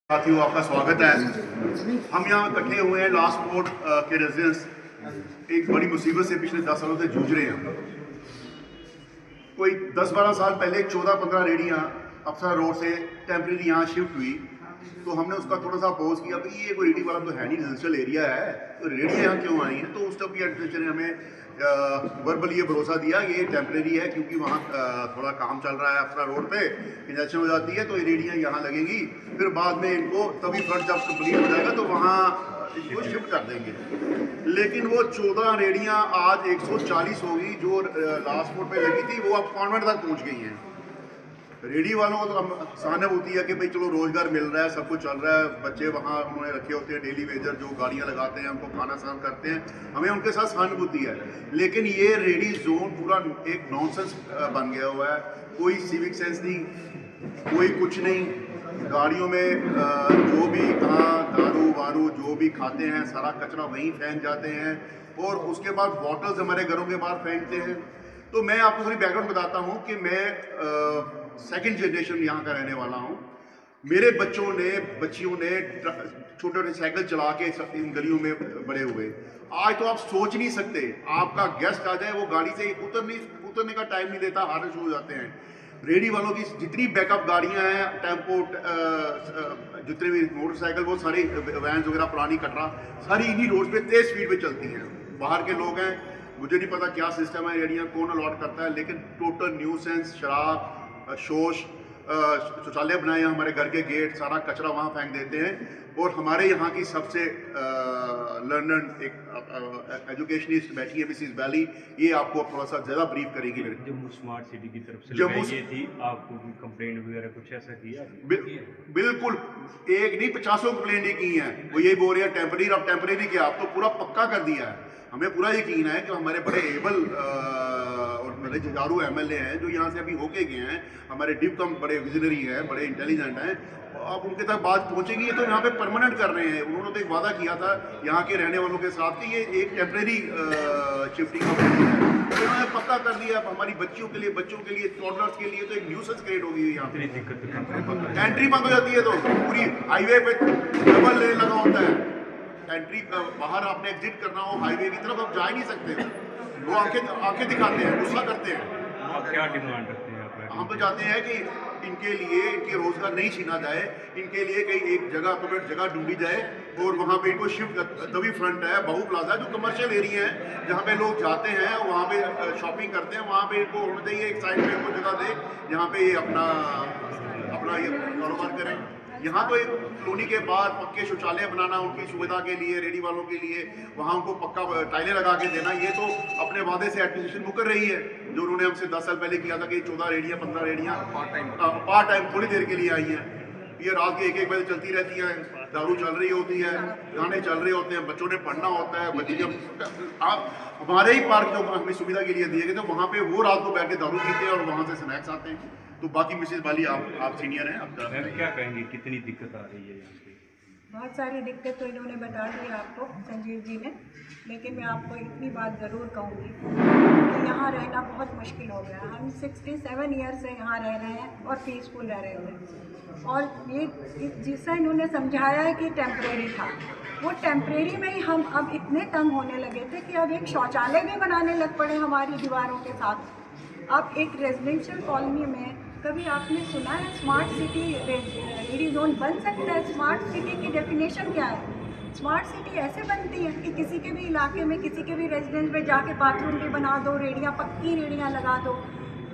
साथियों, आपका स्वागत है। हम यहाँ इकट्ठे हुए हैं लास्ट पोर्ट के रेजिडेंट्स एक बड़ी मुसीबत से पिछले 10 सालों से जूझ रहे हैं। कोई 10-12 साल पहले 14-15 रेडियाँ अफसर रोड से टेम्परेरी यहाँ शिफ्ट हुई, तो हमने उसका थोड़ा सा अपोज किया कि ये कोई रेडी वाला तो है नहीं, रेजिडेंशियल एरिया है, तो रेडियाँ यहाँ क्यों आई हैं। तो उस टाइप की एडमिनिस्ट्रेशन ने हमें वर्बल ये भरोसा दिया कि ये टेम्परेरी है, क्योंकि वहाँ थोड़ा काम चल रहा है अफसरा रोड पे, कंजेशन हो जाती है, तो ये रेडियाँ यहाँ लगेंगी, फिर बाद में इनको तभी फ्रंट जब कंप्लीट हो जाएगा तो वहाँ इसको शिफ्ट कर देंगे। लेकिन वो 14 रेडियाँ आज 140 होगी जो लास्ट पोर्ट पे लगी थी, वो अब कॉन्वेंट तक पहुँच गई हैं। रेडी वालों को तो सहानुभूति है कि भाई चलो रोजगार मिल रहा है, सब कुछ चल रहा है, बच्चे वहाँ उन्होंने रखे होते हैं, डेली वेजर जो गाड़ियाँ लगाते हैं, उनको खाना सर्व करते हैं, हमें उनके साथ सहानुभूति है। लेकिन ये रेडी जोन पूरा एक नॉनसेंस बन गया हुआ है, कोई सिविक सेंस नहीं, कोई कुछ नहीं। गाड़ियों में जो भी दारू वारू जो भी खाते हैं सारा कचरा वहीं फेंक जाते हैं, और उसके बाद बॉटल्स हमारे घरों के बाहर फेंकते हैं। तो मैं आपको थोड़ी बैकग्राउंड बताता हूँ कि मैं सेकंड जनरेशन यहाँ का रहने वाला हूँ। मेरे बच्चियों ने छोटे छोटे साइकिल चला के इन गलियों में बड़े हुए। आज तो आप सोच नहीं सकते, आपका गेस्ट आ जाए वो गाड़ी से उतरने का टाइम नहीं देता, हार्ट शुरू हो जाते हैं। रेडी वालों की जितनी बैकअप गाड़ियाँ हैं, टेम्पो, जितने भी मोटरसाइकिल, वो सारी वैन वगैरह पुरानी कटरा सारी इन्हीं रोड पे तेज स्पीड पे चलती हैं। बाहर के लोग हैं, मुझे नहीं पता क्या सिस्टम है, रेडियाँ कौन अलॉट करता है, लेकिन टोटल न्यूसेंस, शराब, शोश, शौचालय बनाए हैं हमारे घर के गेट, सारा कचरा वहाँ फेंक देते हैं। और हमारे यहाँ की सबसे लर्नड एक एजुकेशनिस्ट बैठी है मिसिस बैली, ये आपको थोड़ा सा ज़्यादा ब्रीफ करेगी। जम्मू स्मार्ट सिटी की तरफ से जम्मू ये थी, आपको कंप्लेंट वगैरह कुछ ऐसा किया? बिल्कुल, एक नहीं 50 कंप्लेंट की हैं। वो यही बोल रहे हैं टेम्परेरी, अब टेम्परेरी क्या, अब तो पूरा पक्का कर दिया है। हमें पूरा यकीन है कि हमारे बड़े एबल और बड़े जुझारू एमएलए हैं जो यहाँ से अभी होके गए हैं, हमारे डिप कम बड़े विजनरी हैं, बड़े इंटेलिजेंट हैं, अब उनके तक बात पहुँचेगी तो यहाँ पे परमानेंट कर रहे हैं। उन्होंने तो एक वादा किया था यहाँ के रहने वालों के साथ कि ये एक टेम्परेरी शिफ्टिंग का है, तो उन्होंने पक्का कर दिया। अब हमारी बच्चों के लिए टॉडलर्स के लिए तो एक न्यूसेंस क्रिएट हो गई है यहाँ पे। एंट्री बंद हो जाती है तो पूरी हाईवे पे डबल लेन लगा होता है, एंट्री बाहर आपने एग्जिट करना हो हाईवे की तरफ, आप जा ही नहीं सकते। वो आंखें दिखाते हैं, गुस्सा करते हैं। आप क्या डिमांड रखते हैं? हम तो चाहते हैं कि इनके लिए इनके रोजगार नहीं छीना जाए, इनके लिए कहीं एक जगह ढूंढी जाए और वहाँ पे इनको शिफ्ट तभी फ्रंट है बाहू प्लाजा जो कमर्शियल एरिया है जहाँ पे लोग जाते हैं, वहाँ पे शॉपिंग करते हैं, वहाँ पे इनको होना चाहिए एक साइड पे इनको जगह दे जहाँ पे ये अपना ये कारोबार करें। यहाँ तो एक कॉलोनी के बाहर पक्के शौचालय बनाना उनकी सुविधा के लिए, रेडी वालों के लिए, वहाँ उनको पक्का टाइलें लगा के देना, ये तो अपने वादे से एडमिनिस्ट्रेशन मुकर रही है जो उन्होंने हमसे 10 साल पहले किया था कि 14 रेडियाँ 15 रेडियाँ पार्ट टाइम थोड़ी देर के लिए आई हैं। ये रात के 1-1 बजे चलती रहती हैं, दारू चल रही होती है, गाने चल रहे होते हैं, बच्चों ने पढ़ना होता है। बच्चे जब आप हमारे ही पार्क जो हमें सुविधा के लिए दिए गए थे, वहाँ पे वो रात को बैठ के दारू पीते हैं और वहाँ से स्नैक्स आते हैं। तो बाकी मिसेस बाली आप सीनियर हैं, आप क्या कहेंगे, कितनी दिक्कत आ रही है यहाँ पे? बहुत सारी दिक्कत तो इन्होंने बता दी आपको, संजीव जी ने, लेकिन मैं आपको इतनी बात ज़रूर कहूँगी कि यहाँ रहना बहुत मुश्किल हो गया। हम 67 ईयर से यहाँ रह रहे हैं और पीसफुल रह रहे थे, और ये जिससे इन्होंने समझाया है कि टेम्परेरी था, वो टेम्परेरी में ही हम अब इतने तंग होने लगे थे कि अब एक शौचालय भी बनाने लग पड़े हमारी दीवारों के साथ। अब एक रेजिडेंशियल कॉलोनी में कभी आपने सुना है स्मार्ट सिटी रेडी जोन बन सकता है? स्मार्ट सिटी की डेफिनेशन क्या है? स्मार्ट सिटी ऐसे बनती है कि किसी के भी इलाके में, किसी के भी रेजिडेंस में जाके बाथरूम भी बना दो, रेडियाँ, पक्की रेडियाँ लगा दो।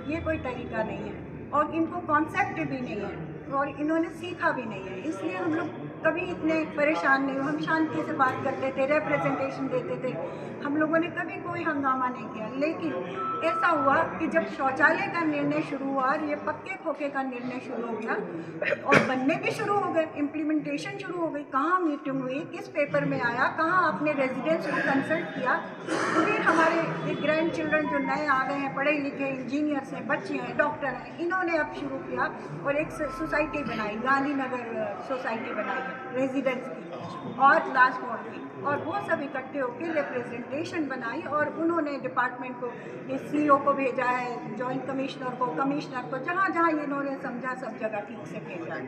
ये कोई तरीका नहीं है और इनको कॉन्सेप्ट भी नहीं है और इन्होंने सीखा भी नहीं है, इसलिए हम लोग कभी इतने परेशान नहीं हुए। हम शांति से बात करते थे, रिप्रेजेंटेशन देते थे, हम लोगों ने कभी कोई हंगामा नहीं किया। लेकिन ऐसा हुआ कि जब शौचालय का निर्णय शुरू हुआ और ये पक्के खोखे का निर्णय शुरू हो गया और बनने भी शुरू हो गए, इम्प्लीमेंटेशन शुरू हो गई, कहाँ मीटिंग हुई, किस पेपर में आया, कहाँ आपने रेजिडेंट्स को कंसल्ट किया, फिर हमारे ग्रैंड चिल्ड्रन जो नए आ गए हैं, पढ़े लिखे इंजीनियर्स हैं, बच्चे हैं, डॉक्टर हैं, इन्होंने अब शुरू किया और एक सोसाइटी बनाई, गांधीनगर सोसाइटी बनाई रेजिडेंट्स की और लास्ट बोर्ड की, और वो सब इकट्ठे होकर रिप्रेजेंटेशन बनाई और उन्होंने डिपार्टमेंट को, सीईओ को भेजा है, जॉइंट कमिश्नर को, जहाँ जहाँ इन्होंने समझा सब जगह ठीक से भेजा है।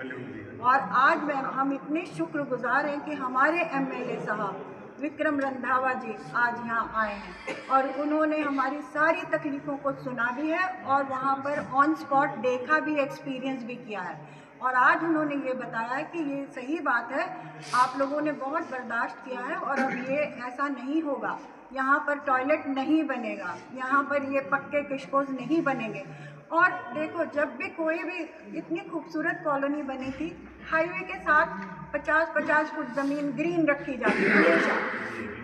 और आज हम इतने शुक्रगुजार हैं कि हमारे एमएलए साहब विक्रम रंधावा जी आज यहाँ आए हैं और उन्होंने हमारी सारी तकलीफ़ों को सुना भी है और वहाँ पर ऑन स्पॉट देखा भी, एक्सपीरियंस भी किया है। और आज उन्होंने ये बताया है कि ये सही बात है, आप लोगों ने बहुत बर्दाश्त किया है और अब ये ऐसा नहीं होगा, यहाँ पर टॉयलेट नहीं बनेगा, यहाँ पर ये पक्के किशकोज नहीं बनेंगे। और देखो, जब भी कोई भी इतनी खूबसूरत कॉलोनी बनी थी, हाईवे के साथ 50-50 फुट ज़मीन ग्रीन रखी जाती है हमेशा,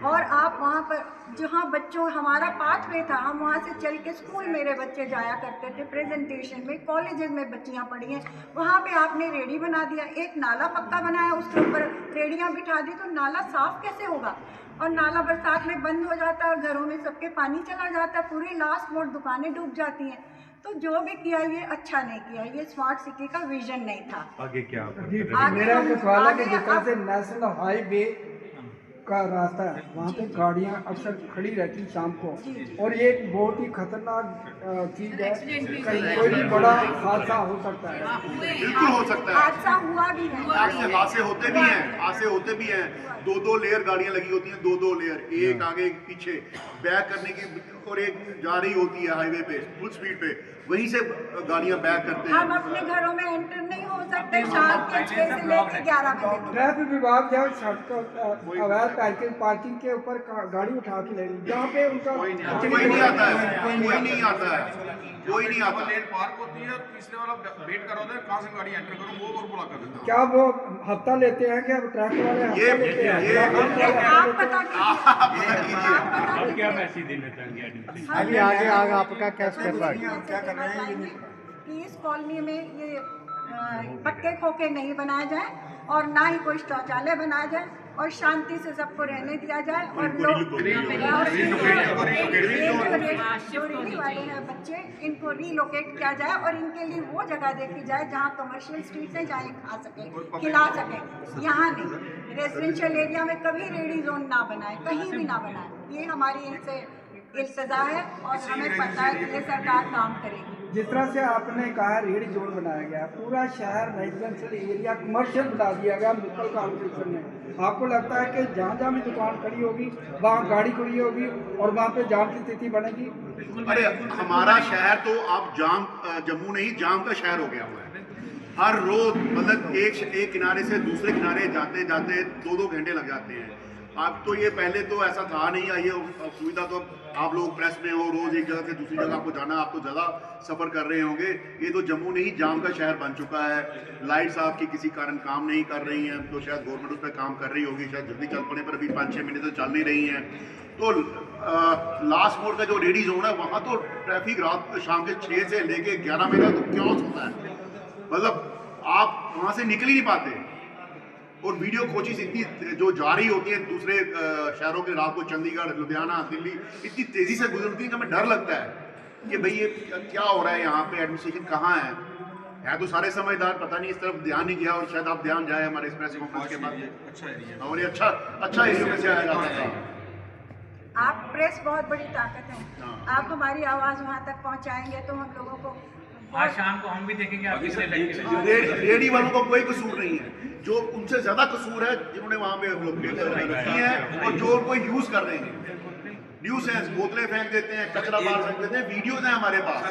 और आप वहाँ पर जहाँ बच्चों, हमारा पाथवे था, हम वहाँ से चल के स्कूल मेरे बच्चे जाया करते थे, प्रेजेंटेशन में, कॉलेजेस में बच्चियाँ पढ़ी हैं, वहाँ पे आपने रेडी बना दिया, एक नाला पक्का बनाया, उसके ऊपर रेडियाँ बिठा दी, तो नाला साफ़ कैसे होगा? और नाला बरसात में बंद हो जाता है और घरों में सबके पानी चला जाता है, पूरी लास्ट मोड दुकानें डूब जाती हैं। तो जो भी किया ये अच्छा नहीं किया, ये स्मार्ट सिटी का विजन नहीं था। आगे क्या जी, आगे मेरा हम- एक सवाल है कि आगे जिस तरह आप- से नेशनल हाईवे का रास्ता है, वहाँ पे गाड़ियाँ अक्सर खड़ी रहती शाम को, और ये एक बहुत ही खतरनाक चीज़ है, कहीं कोई भी बड़ा हादसा हो सकता है। बिल्कुल हो सकता है। हादसा हुआ भी है। हादसे होते भी हैं, हादसे होते भी हैं। 2-2 लेयर गाड़ियां लगी होती हैं, 2-2 लेयर, एक आगे एक पीछे बैक करने की, और एक जा रही होती है हाईवे पे फुल स्पीड पे, वहीं से गाड़ियां बैक करते हैं। हम अपने घरों में एंटर नहीं हो सकते शाम के 6 से लेकर 11 बजे तक। ट्रैफिक विभाग जब सड़क अवैध पार्किंग के ऊपर गाड़ी उठा के ले रही, जहाँ पे उनका कोई नहीं आता है, कोई नहीं आता है, कोई नहीं आता। लेन पार्क होती है और तीसरे वाला वेट कर रहा है, कहाँ से गाड़ी एंटर करूँ वो और बुला कर देता हूँ। क्या वो हफ्ता लेते हैं? क्या ट्रैफिक वाले हफ्ता लेते हैं? आप पता कीजिए। आप क्या मैसेज देना चाहेंगे एडमिनिस्ट्रेशन? अभी आगे आपका क्या स्टेप है? क्या कर रहे हैं कि इस कॉलोनी में ये पक्के खोखे नहीं बनाए जाए और ना ही कोई शौचालय बनाया जाए और शांति से सबको रहने दिया जाए, और लोग जो रेहड़ी वाले हैं बच्चे, इनको रीलोकेट किया जाए और इनके लिए वो जगह देखी जाए जहाँ कमर्शियल स्ट्रीट है, जहाँ ये खा सकें, खिला सकें। यहाँ नहीं, रेजिडेंशियल एरिया में कभी रेडी जोन ना बनाए, कहीं भी ना बनाए। ये हमारी इनसे इल्तजा है और हमें पता है कि ये सरकार काम करेगी। जिस तरह से आपने कहा रेड जोन बनाया गया, पूरा शहर रेजिडेंशियल एरिया कमर्शियल बना दिया गया म्युनिसिपल कॉर्पोरेशन ने। आपको लगता है कि जहाँ जहाँ भी दुकान खड़ी होगी वहाँ गाड़ी खड़ी होगी और वहाँ पे जाम की स्थिति बनेगी? अरे हमारा शहर तो अब जाम, जम्मू नहीं, जाम का शहर हो गया हुआ है। हर रोज मतलब एक किनारे से दूसरे किनारे जाते जाते 2-2 घंटे लग जाते हैं। अब तो ये पहले तो ऐसा था नहीं, ये सुविधा तो आप लोग प्रेस में हो, रोज एक जगह से दूसरी जगह आपको जाना, आप तो ज़्यादा सफ़र कर रहे होंगे। ये तो जम्मू नहीं, जाम का शहर बन चुका है। लाइट्स आपकी किसी कारण काम नहीं कर रही हैं, तो शायद गवर्नमेंट उस पर काम कर रही होगी, शायद जल्दी चल पड़े, पर अभी 5-6 महीने तो चल नहीं रही हैं। तो लास्ट मोड का जो रेडी जोन है, वहाँ तो ट्रैफिक रात शाम के 6 से लेके 11 बजे तक तो क्यों होता है, मतलब आप वहाँ से निकल ही नहीं पाते। और वीडियो कोचिंग इतनी जो जारी होती है दूसरे शहरों के, रात को चंडीगढ़, लुधियाना, दिल्ली, इतनी तेज़ी से गुजरती है कि हमें डर लगता है कि भाई ये क्या हो रहा है यहाँ पे, एडमिनिस्ट्रेशन कहाँ है तो सारे समझदार, पता नहीं इस तरफ ध्यान नहीं दिया, और शायद आप ध्यान जाए हमारे इस प्रेस कॉन्फ्रेंस के बाद। अच्छा एरिया और ये अच्छा एरिया में से आया जाता था। आप प्रेस बहुत बड़ी ताकत है, हाँ। आप हमारी आवाज़ वहाँ तक पहुँचाएंगे तो हम लोगों को आज शाम को हम भी देखेंगे आप किसने लेके रेडी वालों को कोई कसूर नहीं है, जो उनसे ज्यादा कसूर है जिन्होंने वहाँ पे रखी है और जो उनको यूज कर रहे हैं। न्यूसेंस, बोतलें फेंक देते हैं, कचरा बाहर फेंक देते हैं, वीडियोज हैं हमारे पास।